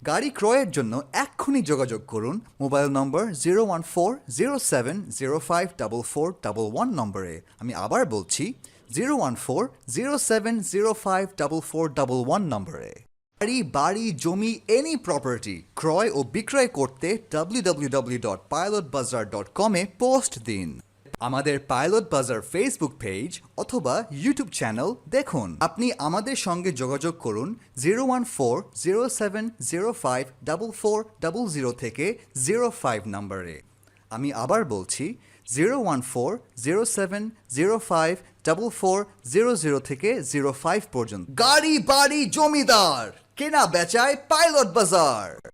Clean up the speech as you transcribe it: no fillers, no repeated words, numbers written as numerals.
গাড়ি ক্রয়ের জন্য এক্ষুনি যোগাযোগ করুন মোবাইল নম্বর 01407054411 নম্বরে। আমি আবার বলছি 01407054411 নম্বরে। গাড়ি, বাড়ি, জমি, এনি প্রপার্টি ক্রয় ও বিক্রয় করতে www.pilotbazar.com-এ পোস্ট দিন। আমাদের পাইলট বাজার ফেসবুক পেজ অথবা ইউটিউব চ্যানেল দেখুন। আপনি আমাদের সঙ্গে যোগাযোগ করুন 01407054400 থেকে 05 নম্বরে। আমি আবার বলছি 01407054400 থেকে 05 পর্যন্ত। গাড়ি, বাড়ি, জমিদার কেনা বেচায় পাইলট বাজার।